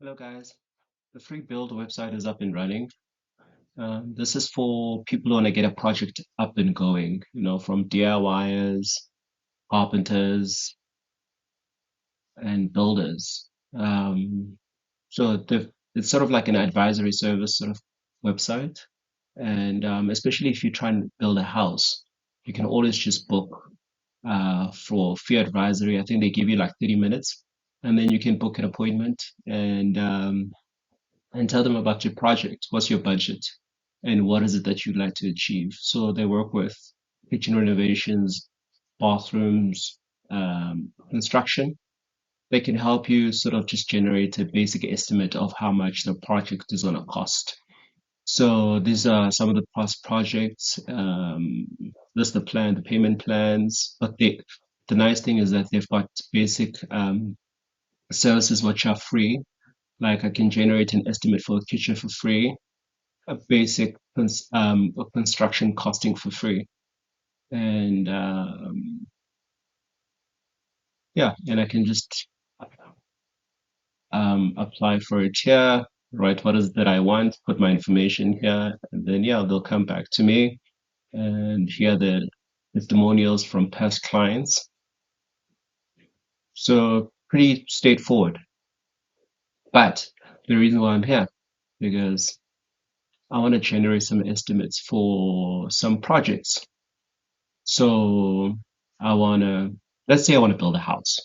Hello guys, the Freebuild website is up and running. This is for people who want to get a project up and going, from DIYers, carpenters, and builders. Um, it's sort of like an advisory service sort of website. And especially if you try and build a house, you can always just book for fee advisory. I think they give you like 30 minutes, and then you can book an appointment and tell them about your project. What's your budget? And what is it that you'd like to achieve? So they work with kitchen renovations, bathrooms, construction. They can help you sort of just generate a basic estimate of how much the project is going to cost. So these are some of the past projects. This is the plan, the payment plans. But the nice thing is that they've got basic services which are free. Like I can generate an estimate for a kitchen for free, a basic construction costing for free. And yeah, and I can just apply for it here, write what is it that I want, put my information here, and then yeah, they'll come back to me and hear the testimonials from past clients. So pretty straightforward. But the reason why I'm here, because I want to generate some estimates for some projects. So I want to, let's say I want to build a house.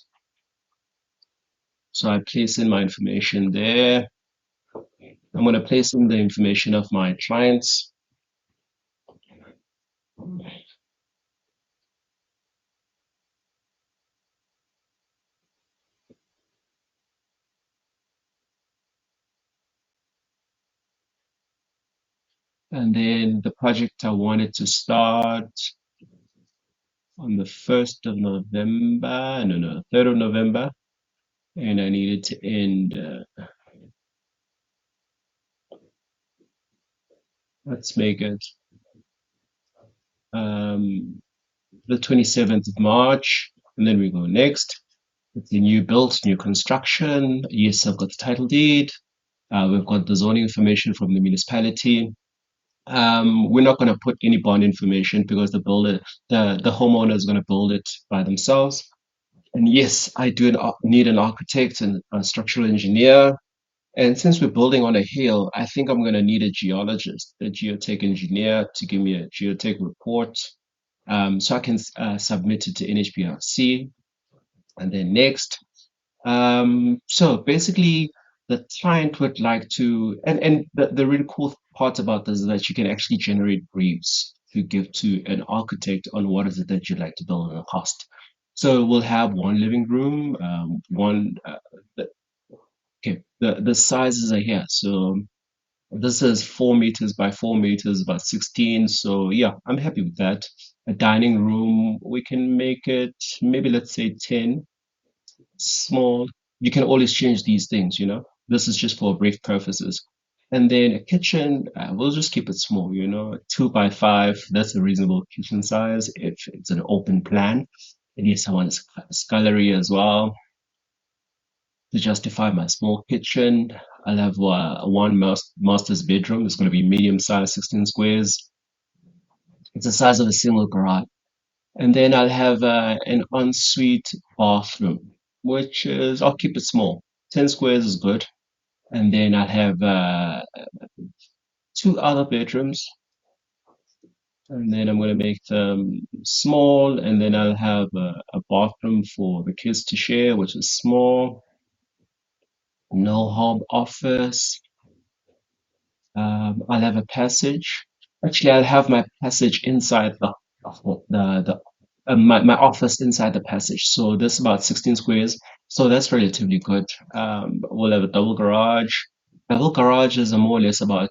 So I place in my information there. I'm going to place in the information of my clients. And then the project I wanted to start on the 1st of November, no, 3rd of November. And I needed to end, let's make it um, the 27th of March. And then we go next. It's a new build, new construction. Yes, I've got the title deed. We've got the zoning information from the municipality. We're not going to put any bond information because the homeowner is going to build it by themselves. And yes, I do need an architect and a structural engineer. And since we're building on a hill, I think I'm going to need a geologist, a geotech engineer to give me a geotech report, so I can submit it to NHBRC. And then next, so basically, the client would like to, and the really cool part about this is that you can actually generate briefs to give to an architect on what is it that you'd like to build and the cost. So we'll have one living room, the, okay, the sizes are here. So this is 4 meters by 4 meters, about 16. So yeah, I'm happy with that. A dining room, we can make it maybe let's say 10 small. You can always change these things. This is just for brief purposes. And then a kitchen, we'll just keep it small. 2 by 5, that's a reasonable kitchen size if it's an open plan. And yes, I want a scullery as well to justify my small kitchen. I'll have one master's bedroom. It's going to be medium size, 16 squares. It's the size of a single garage. And then I'll have an ensuite bathroom, which is, I'll keep it small. 10 squares is good. And then I'll have two other bedrooms. And then I'm going to make them small. And then I'll have a bathroom for the kids to share, which is small. No home office. I'll have a passage. Actually, I'll have my passage inside my office inside the passage. So that's about 16 squares. So that's relatively good. We'll have a double garage. Double garages are more or less about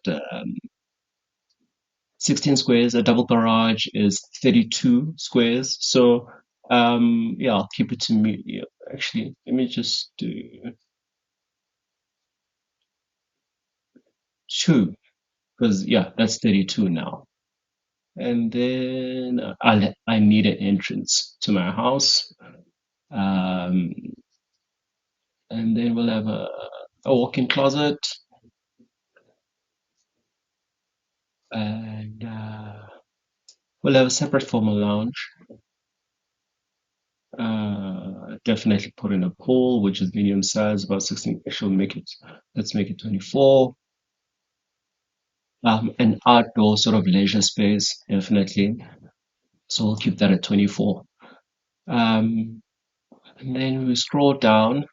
16 squares. A double garage is 32 squares. So yeah, I'll keep it to me. Yeah, actually, let me just do two because yeah, that's 32 now. And then I need an entrance to my house. Um, and then we'll have a walk-in closet, and we'll have a separate formal lounge. Definitely put in a pool, which is medium size, about 16. Actually, let's make it 24. An outdoor sort of leisure space, definitely. So we'll keep that at 24. Um, and then we scroll down.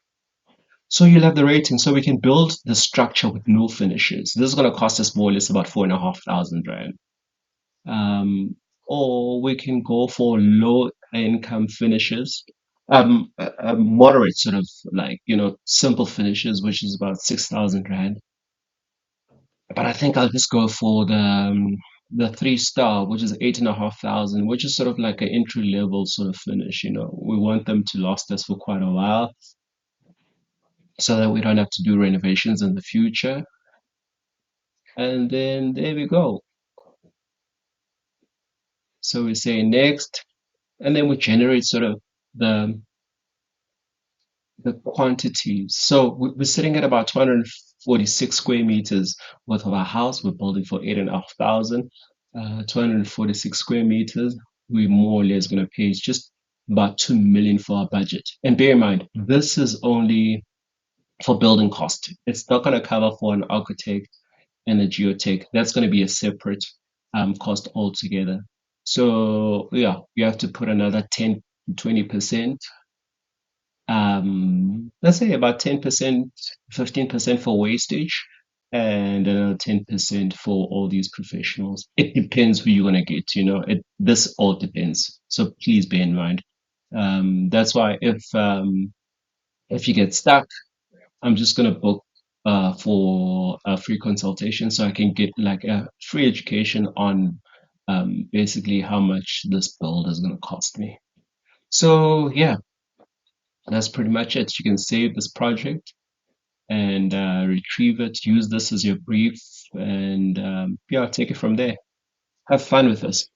So you'll have the rating. So we can build the structure with no finishes. This is going to cost us more or less about 4,500 rand. Um, or we can go for low income finishes, a moderate sort of like, simple finishes, which is about 6,000 rand. But I think I'll just go for the 3-star, which is 8,500, which is sort of like an entry level sort of finish. We want them to last us for quite a while so that we don't have to do renovations in the future. And then there we go. So we say next, and then we generate sort of the the quantities. So we're sitting at about 246 square meters worth of our house. We're building for 8,500. 246 square meters. We're more or less going to pay just about 2 million for our budget. And bear in mind, this is only for building cost. It's not going to cover for an architect and a geotech. That's going to be a separate cost altogether. So yeah, you have to put another 10 to 20%, let's say about 10%, 15% for wastage, and another 10% for all these professionals. It depends who you're gonna get, this all depends. So please bear in mind. That's why if you get stuck, I'm just gonna book for a free consultation so I can get like a free education on basically how much this build is gonna cost me. So yeah, that's pretty much it. You can save this project and retrieve it, use this as your brief, and yeah, take it from there. Have fun with this.